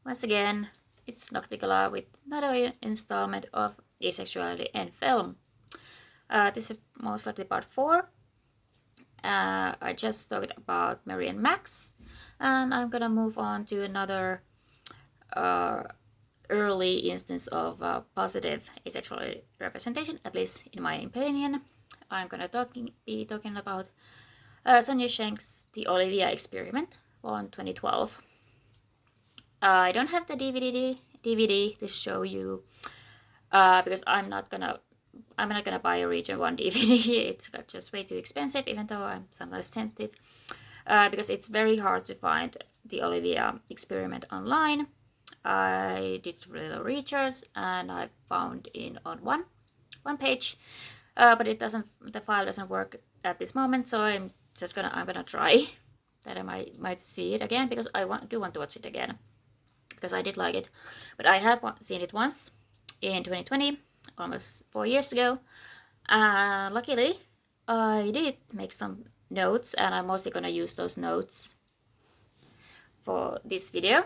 Once again, it's Nocticola with another installment of Asexuality and Film. This is most likely part 4. I just talked about Mary and Max, and I'm gonna move on to another early instance of positive asexual representation, at least in my opinion. I'm gonna be talking about Sonia Schenk's The Olivia Experiment on 2012. I don't have the DVD to show you because I'm not gonna buy a Region 1 DVD. It's just way too expensive, even though I'm sometimes tempted because it's very hard to find the Olivia Experiment online. I did little research and I found it on one page, but the file doesn't work at this moment. So I'm gonna try that. I might see it again because I do want to watch it again because I did like it. But I have seen it once in 2020, almost 4 years ago. Luckily, I did make some notes, and I'm mostly gonna use those notes for this video.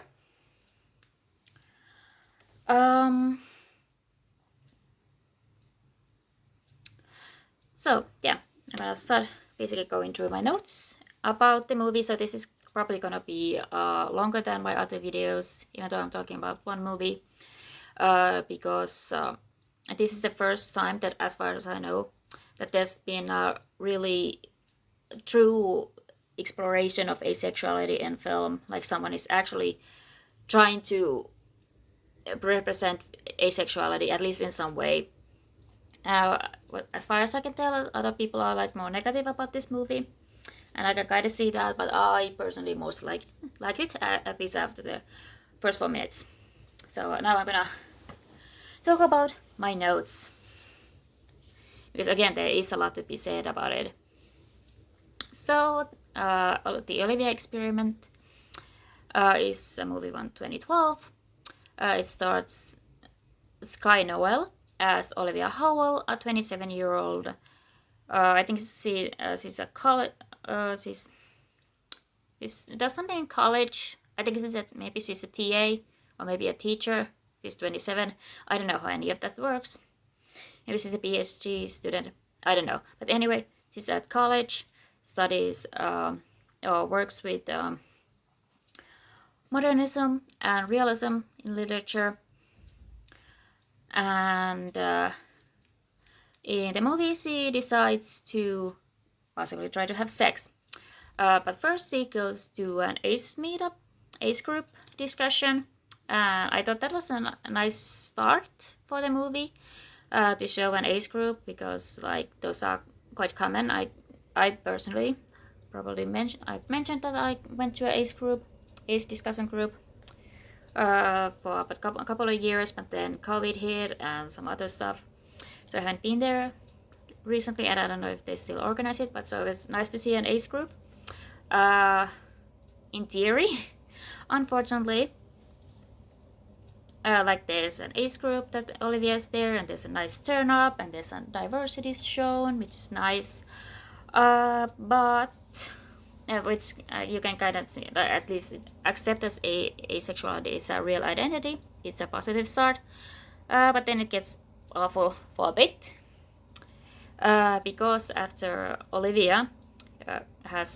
So yeah, I'm gonna start basically going through my notes about the movie. So this is probably gonna be longer than my other videos, even though I'm talking about one movie, because this is the first time that, as far as I know, that there's been a really true exploration of asexuality in film. Like someone is actually trying to represent asexuality, at least in some way. As far as I can tell, other people are like more negative about this movie, and I can kind of see that. But I personally most like it, at least after the first 4 minutes. So now I'm gonna talk about my notes, because again there is a lot to be said about it. So the Olivia Experiment is a movie from 2012. It starts Sky Noel as Olivia Howell, a 27-year-old. I think she's a college. She's does something in college. I think maybe she's a TA or maybe a teacher. She's 27. I don't know how any of that works. Maybe she's a PhD student. I don't know. But anyway, she's at college, studies or works with modernism and realism in literature. And in the movie, she decides to possibly try to have sex. But first, she goes to an ACE group discussion. I thought that was a nice start for the movie to show an ACE group, because like those are quite common. I personally probably mentioned that I went to an ACE discussion group for a couple of years, but then COVID hit and some other stuff, so I haven't been there recently, and I don't know if they still organize it. But so it's nice to see an ACE group. In theory, unfortunately, like there's an ACE group that Olivia is there, and there's a nice turn up, and there's a diversity shown, which is nice. But which you can kind of see, at least accept as asexuality is a real identity. It's a positive start, but then it gets awful for a bit, because after Olivia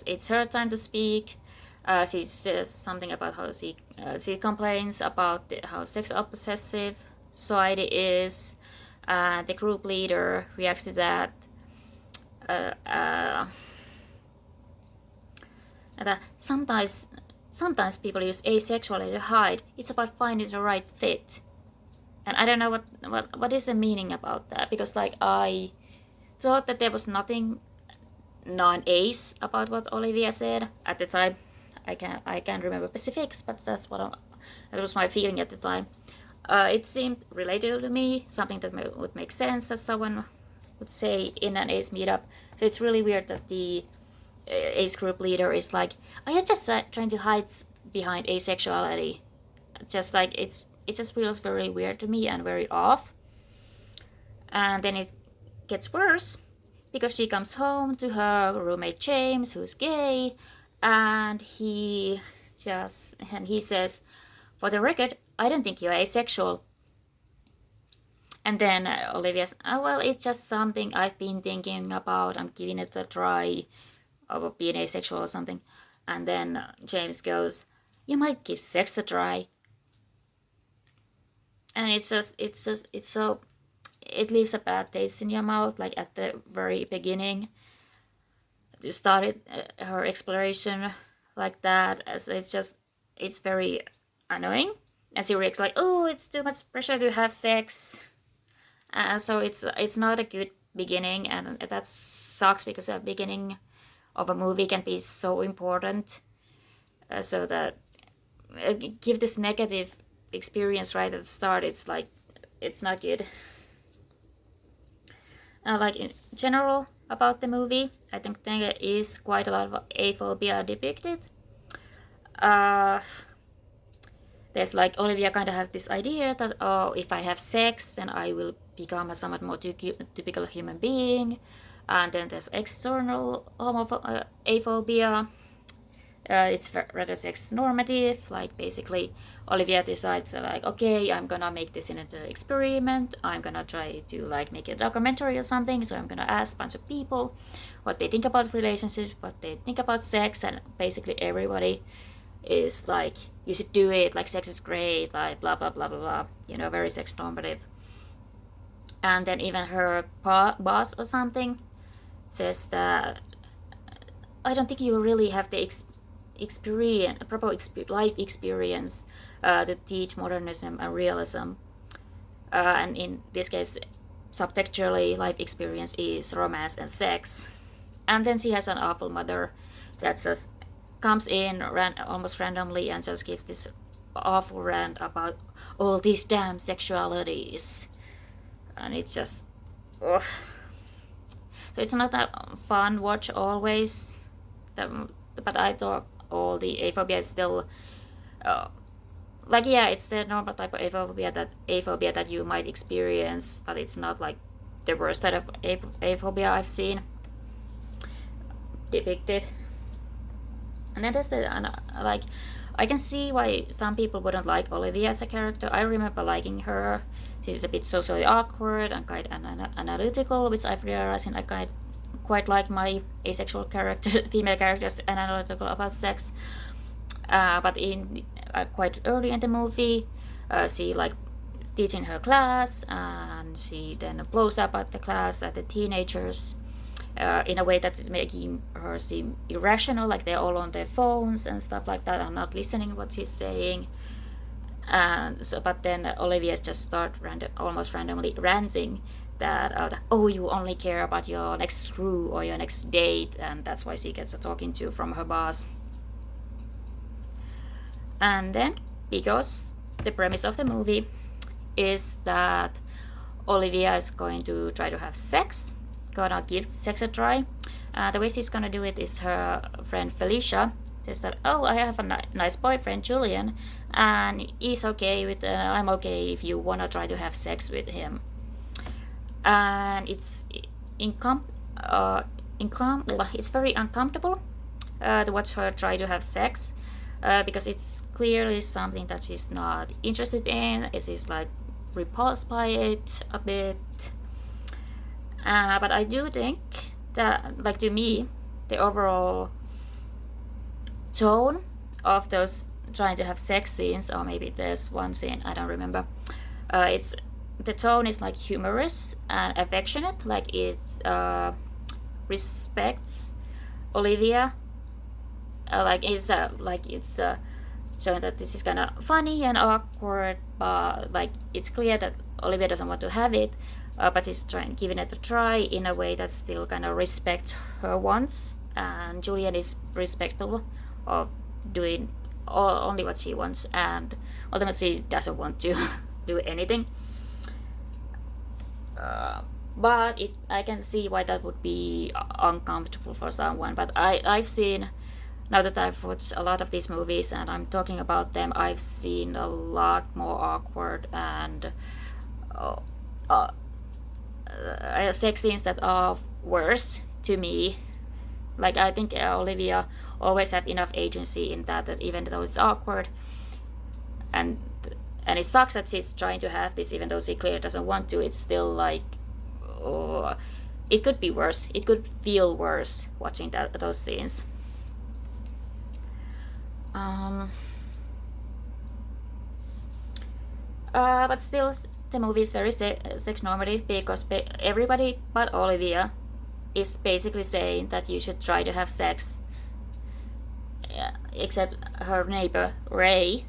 it's her time to speak. She says something about how she complains about how sex obsessive society is. The group leader reacts to that. And sometimes people use asexuality to hide. It's about finding the right fit, and I don't know what is the meaning about that, because like I thought that there was nothing non-ace about what Olivia said at the time. I can't remember specifics, but that was my feeling at the time. It seemed relatable to me, something that would make sense that someone would say in an ace meetup. So it's really weird that the ace group leader is like, "Are you just trying to hide behind asexuality?" Just like it just feels very weird to me and very off. And then it gets worse, because she comes home to her roommate James, who's gay, and he says, for the record, I don't think you're asexual. And then Olivia's, oh, well, it's just something I've been thinking about. I'm giving it a try of being asexual or something. And then James goes, you might give sex a try. And it's so, it leaves a bad taste in your mouth, like at the very beginning. You started her exploration like that, as it's very annoying. As she reacts like, oh, it's too much pressure to have sex. So it's not a good beginning, and that sucks because a beginning of a movie can be so important. So that give this negative experience right at the start, it's like it's not good. Like in general about the movie, I think there is quite a lot of aphobia depicted. There's like Olivia kind of has this idea that, oh, if I have sex, then I will become a somewhat more typical human being. And then there's external aphobia. It's rather sex normative. Like basically, Olivia decides like, okay, I'm gonna make this into an experiment. I'm gonna try to like make a documentary or something. So I'm gonna ask a bunch of people what they think about relationships, what they think about sex, and basically everybody is like, you should do it, like sex is great, like blah blah blah blah blah, you know, very sex normative. And then even her boss or something says that I don't think you really have the experience, proper life experience to teach modernism and realism. And in this case, subtextually, life experience is romance and sex. And then she has an awful mother that just comes in almost randomly and just gives this awful rant about all these damn sexualities. And it's just, ugh. So it's not that fun watch always. But I thought all the aphobia is still, like, yeah, it's the normal type of aphobia that you might experience, but it's not like the worst type of aphobia I've seen depicted. And then there's the, like, I can see why some people wouldn't like Olivia as a character. I remember liking her. She's a bit socially awkward and quite analytical, which I've realized I quite like my asexual female characters analytical about sex. But in quite early in the movie, she like teaching her class, and she then blows up at the class at the teenagers. In a way that is making her seem irrational, like they're all on their phones and stuff like that and not listening what she's saying. And so, but then Olivia just almost randomly ranting that oh, you only care about your next screw or your next date, and that's why she gets a talking to from her boss. And then, because the premise of the movie is that Olivia is going to try to have sex, gonna give sex a try. The way she's gonna do it is her friend Felicia says that, oh, I have a nice boyfriend, Julian, and he's okay with, I'm okay if you wanna try to have sex with him. And it's it's very uncomfortable to watch her try to have sex, because it's clearly something that she's not interested in. She's like repulsed by it a bit. But I do think that, like, to me, the overall tone of those trying to have sex scenes, or maybe there's one scene, I don't remember, the tone is like humorous and affectionate, like it respects Olivia, like it's showing that this is kind of funny and awkward, but like it's clear that Olivia doesn't want to have it. But she's giving it a try in a way that still kind of respects her wants, and Julian is respectful of doing only what she wants, and ultimately she doesn't want to do anything. But I can see why that would be uncomfortable for someone. But I've seen, now that I've watched a lot of these movies and I'm talking about them, I've seen a lot more awkward and sex scenes that are worse to me. Like, I think Olivia always have enough agency in that even though it's awkward, and and it sucks that she's trying to have this even though she clearly doesn't want to. It's still like, oh, it could be worse. It could feel worse watching those scenes. But still, the movie is very sex normative because everybody but Olivia is basically saying that you should try to have sex, except her neighbor Ray.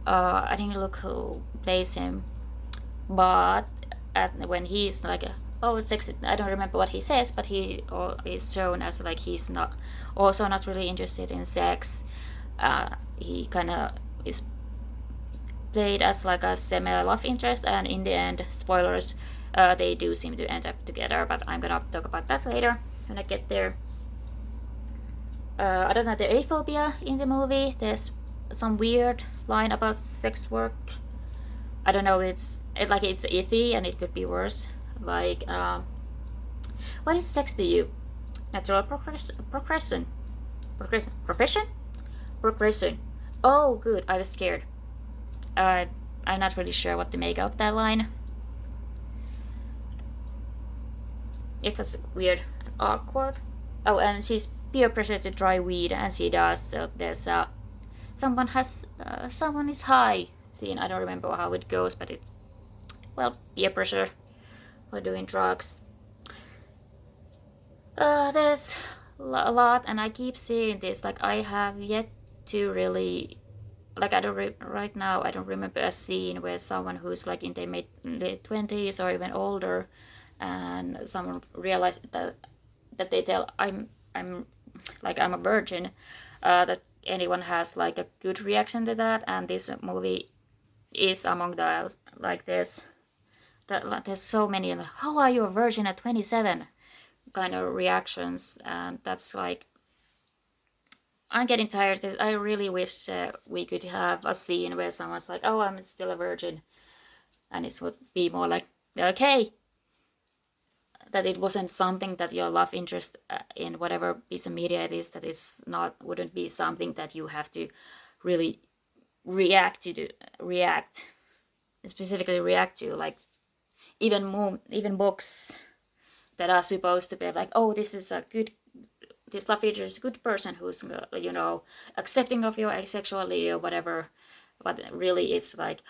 I didn't look who plays him, but when he's like, oh, sex, I don't remember what he says, but he is shown as like he's not really interested in sex. He kind of is played as like a semi-love interest, and in the end, spoilers, they do seem to end up together, but I'm gonna talk about that later when I get there. Other than the aphobia in the movie, there's some weird line about sex work. I don't know, it's iffy and it could be worse. Like, what is sex to you? Natural progression. Progression. Oh, good, I was scared. I'm not really sure what to make of that line. It's just weird and awkward. Oh, and she's peer pressure to try weed, and she does. So there's someone is high scene. I don't remember how it goes, but it's, well, peer pressure for doing drugs. There's a lot, and I keep seeing this. Like, I have yet to really, like, right now I don't remember a scene where someone who's like in their late 20s or even older, and someone realized that they tell I'm a virgin, that anyone has like a good reaction to that. And this movie is among those. Like, there's so many, like, how are you a virgin at 27 kind of reactions, and that's like, I'm getting tired of this. I really wish we could have a scene where someone's like, oh, I'm still a virgin, and it would be more like, okay, that it wasn't something that your love interest in whatever piece of media it is, that it's not, wouldn't be something that you have to really specifically react to. Like, even books that are supposed to be like, oh, this love feature is a good person who's, accepting of your asexuality or whatever, but really it's like,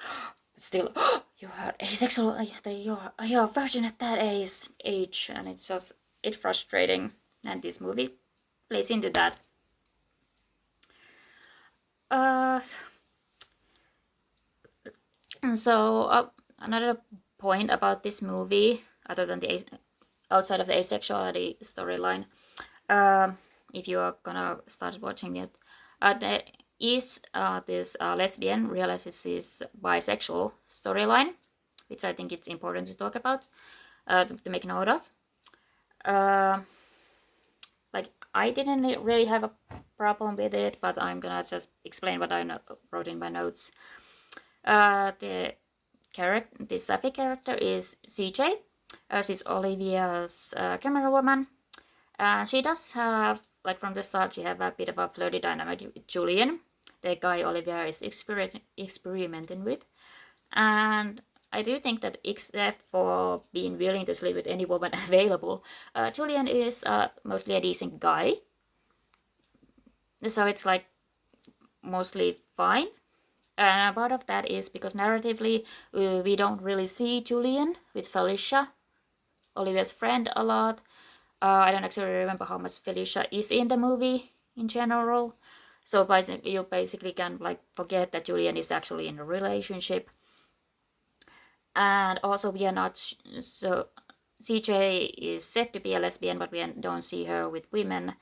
still, you are asexual, you're a virgin at that age, and it's frustrating, and this movie plays into that. And so another point about this movie, other than outside of the asexuality storyline, if you are gonna start watching it, there is this lesbian realizes she's bisexual storyline, which I think it's important to talk about, to make note of. Like, I didn't really have a problem with it, but I'm gonna just explain what I wrote in my notes. The Sapphy character is CJ. She's Olivia's camerawoman. She does have, like, from the start, she have a bit of a flirty dynamic with Julian, the guy Olivia is experimenting with. And I do think that, except for being willing to sleep with any woman available, Julian is mostly a decent guy. So it's like mostly fine. And part of that is because narratively, we don't really see Julian with Felicia, Olivia's friend, a lot. I don't actually remember how much Felicia is in the movie in general. So you basically can, like, forget that Julian is actually in a relationship. And also, we are not, so CJ is said to be a lesbian, but we don't see her with women.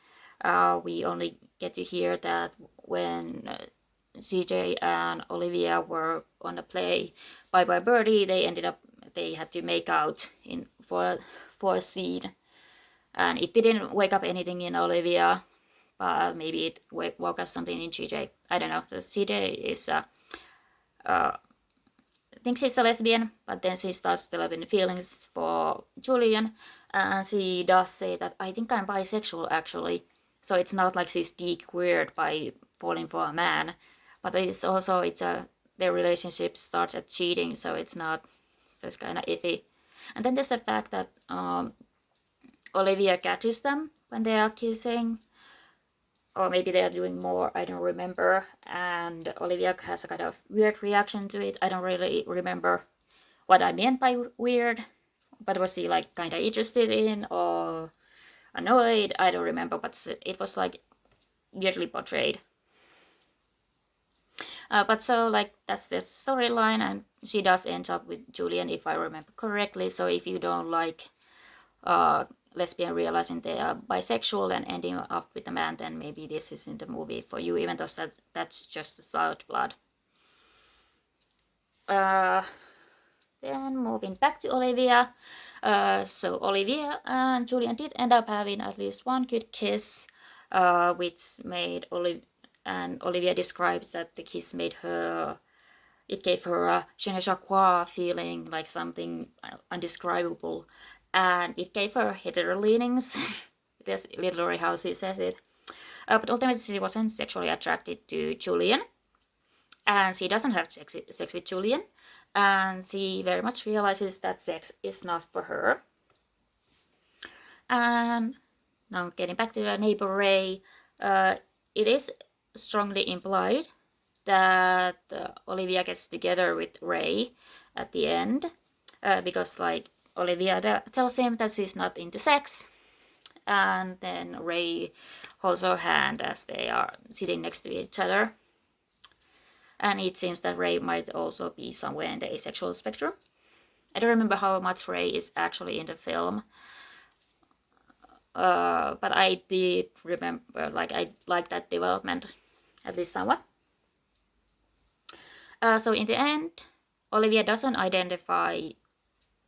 We only get to hear that when CJ and Olivia were on a play, Bye Bye Birdie, they had to make out for a scene. And it didn't wake up anything in Olivia, but maybe it woke up something in CJ. I don't know. So CJ is thinks she's a lesbian, but then she starts developing feelings for Julian, and she does say that, I think I'm bisexual, actually. So it's not like she's de-queered by falling for a man, but it's also their relationship starts at cheating, so it's not, so it's kind of iffy. And then there's the fact that Olivia catches them when they are kissing, or maybe they are doing more, I don't remember, and Olivia has a kind of weird reaction to it. I don't really remember what I meant by weird, but was she like kind of interested in or annoyed? I don't remember, but it was like weirdly portrayed. But so like that's the storyline, and she does end up with Julian if I remember correctly. So if you don't like lesbian realizing they are bisexual and ending up with a man, then maybe this isn't the movie for you, even though that's just the South Blood. Then moving back to Olivia. So Olivia and Julian did end up having at least one good kiss, which made Olivia describes that the kiss made her, it gave her a je ne sais quoi feeling, like something undescribable, and it gave her hetero leanings. That's literally how she says it. But ultimately she wasn't sexually attracted to Julian, and she doesn't have sex with Julian, and she very much realizes that sex is not for her. And now getting back to the neighbor Ray, it is strongly implied that Olivia gets together with Ray at the end, because like Olivia tells him that she's not into sex, and then Ray holds her hand as they are sitting next to each other. And it seems that Ray might also be somewhere in the asexual spectrum. I don't remember how much Ray is actually in the film, but I did remember, like, I like that development, at least somewhat. So in the end, Olivia doesn't identify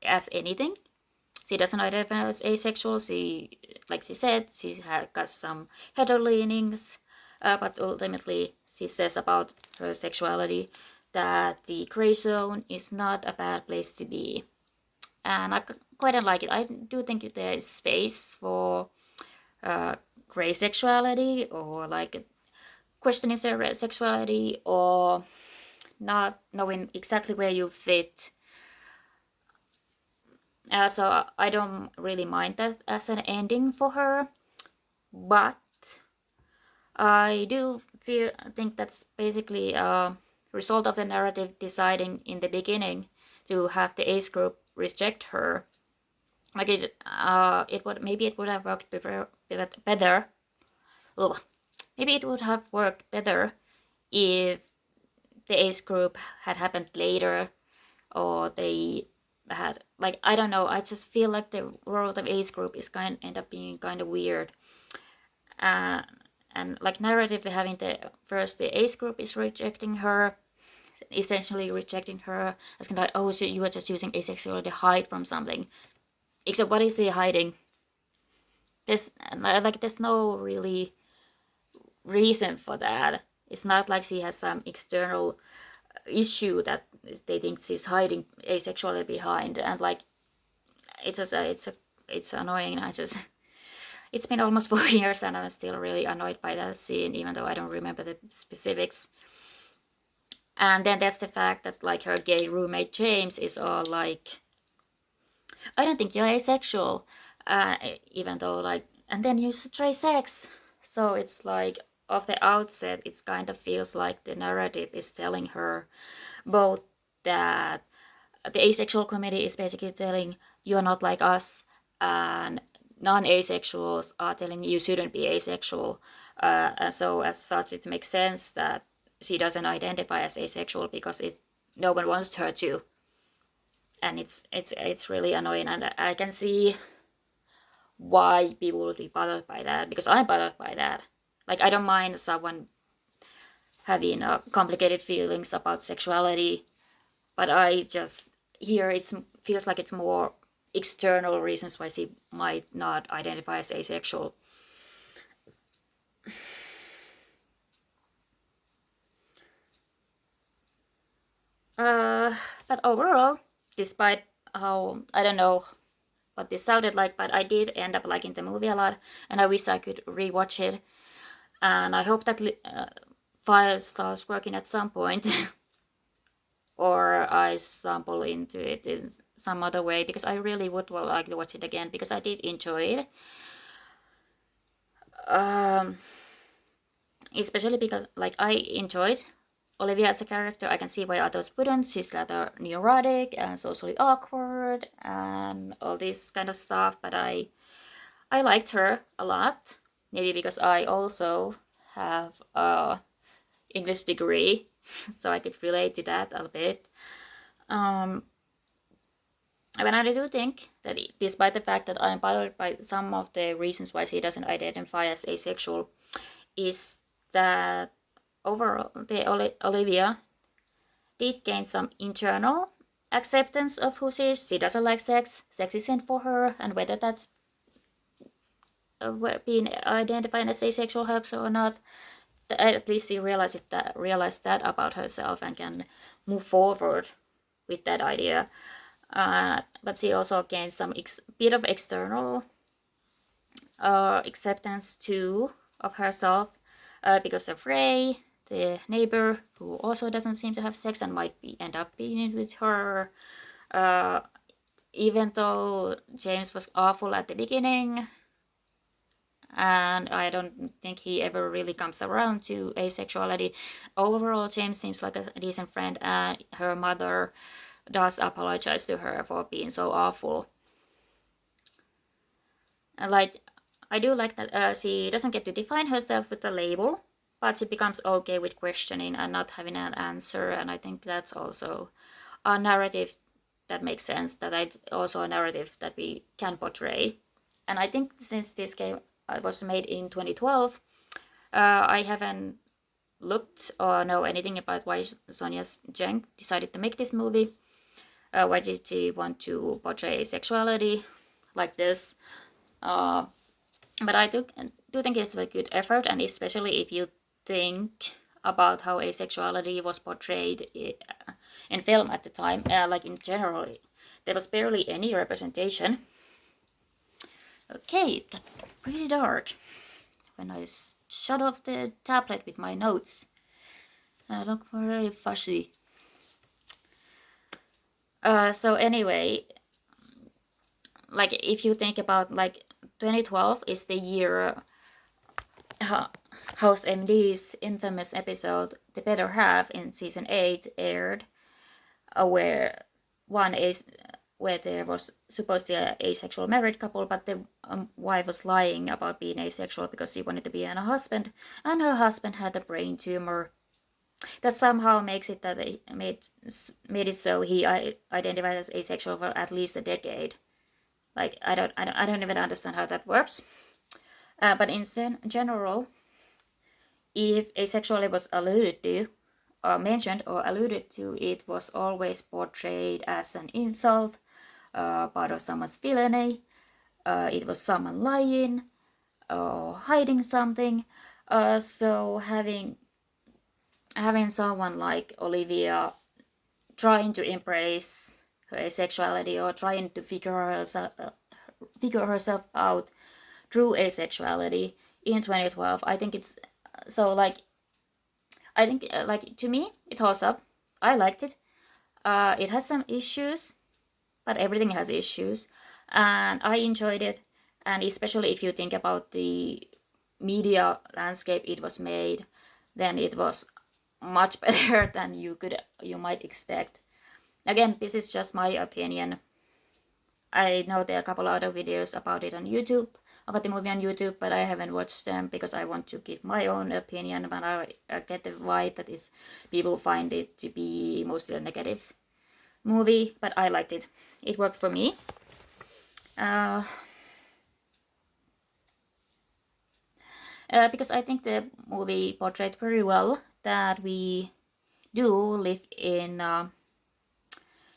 as anything. She doesn't identify as asexual. She, like she said, she has got some hetero leanings, but ultimately she says about her sexuality that the gray zone is not a bad place to be. And I quite like it. I do think there is space for gray sexuality, or like questioning their sexuality, or not knowing exactly where you fit. So I don't really mind that as an ending for her, but I do think that's basically a result of the narrative deciding in the beginning to have the ace group reject her. Like it would, maybe it would have worked better. Ugh. Maybe it would have worked better if the ace group had happened later, or they had, like, I don't know. I just feel like the world of ace group is end up being kind of weird. And like narratively having the ace group is rejecting her, essentially rejecting her as kind of like, oh, so you are just using asexuality to hide from something. Except what is he hiding? There's no really reason for that. It's not like she has some external issue that they think she's hiding asexuality behind, and like it's just it's annoying. It's been almost 4 years and I'm still really annoyed by that scene, even though I don't remember the specifics. And then there's the fact that like her gay roommate James is all like, I don't think you're asexual, even though like, and then you try sex. So it's like, off the outset, it kind of feels like the narrative is telling her both that the asexual community is basically telling you're not like us, and non-asexuals are telling you shouldn't be asexual. And so as such, it makes sense that she doesn't identify as asexual because no one wants her to. And it's really annoying, and I can see why people would be bothered by that, because I'm bothered by that. Like, I don't mind someone having complicated feelings about sexuality, but I just, here it feels like it's more external reasons why she might not identify as asexual. But overall, despite how, I don't know what this sounded like, but I did end up liking the movie a lot, and I wish I could rewatch it. And I hope that fire starts working at some point. Or I stumble into it in some other way, because I really would like to watch it again, because I did enjoy it. Especially because like I enjoyed Olivia as a character. I can see why others wouldn't. She's rather neurotic and socially awkward and all this kind of stuff, but I liked her a lot. Maybe because I also have a English degree, so I could relate to that a bit. But I do think that despite the fact that I'm bothered by some of the reasons why she doesn't identify as asexual, is that overall the Olivia did gain some internal acceptance of who she is. She doesn't like sex. Sex isn't for her, and whether that's being identified as asexual helps or not, at least she realized that about herself and can move forward with that idea. But she also gained some bit of external acceptance too of herself, because of Ray, the neighbor, who also doesn't seem to have sex and might end up being with her. Even though James was awful at the beginning, and I don't think he ever really comes around to asexuality. Overall, James seems like a decent friend, and her mother does apologize to her for being so awful. And like, I do like that she doesn't get to define herself with a label, but she becomes okay with questioning and not having an answer, and I think that's also a narrative that makes sense, that it's also a narrative that we can portray. And I think since this game was made in 2012, I haven't looked or know anything about why Sonia Zheng decided to make this movie. Why did she want to portray sexuality like this? But I do think it's a good effort, and especially if you think about how asexuality was portrayed in film at the time, like in general, there was barely any representation. Okay, it got pretty dark when I shut off the tablet with my notes, and I look very fuzzy. So anyway, like if you think about like 2012 is the year House MD's infamous episode The Better Half in season 8 aired, where there was supposedly an asexual married couple, but the wife was lying about being asexual because she wanted to be a husband, and her husband had a brain tumor. That somehow makes it that it made it so he identified as asexual for at least a decade. Like I don't even understand how that works. But in general, if asexuality was alluded to, or mentioned or alluded to, it was always portrayed as an insult, part of someone's villainy. It was someone lying or hiding something. So having someone like Olivia trying to embrace her asexuality or trying to figure herself out through asexuality in 2012, I think it's so like. I think like to me it holds up. I liked it. It has some issues, but everything has issues, and I enjoyed it. And especially if you think about the media landscape it was made, then it was much better than you might expect. Again, this is just my opinion. I know there are a couple other videos about it on YouTube, about the movie on YouTube, but I haven't watched them because I want to give my own opinion. But I get the vibe that is people find it to be mostly a negative movie, but I liked it. It worked for me. Because I think the movie portrayed very well that we do live in a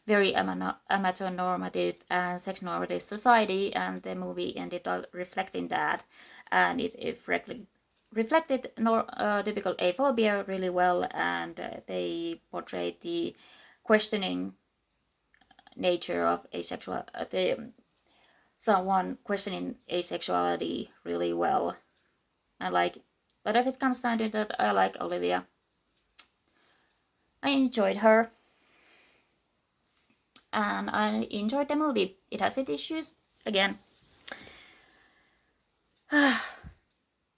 very amateur normative and sex normative society, and the movie ended up reflecting that, and it reflected typical aphobia really well, and they portrayed the questioning nature of someone questioning asexuality really well. And like, but if it comes down to that, I like Olivia. I enjoyed her. And I enjoyed the movie. It has its issues, again.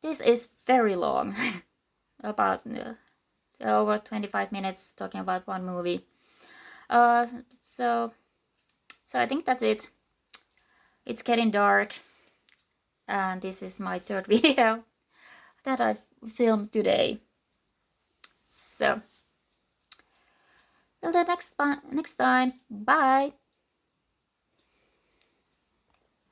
This is very long. About over 25 minutes talking about one movie. So I think that's it. It's getting dark. And this is my third video that I filmed today. So, till the next time, bye!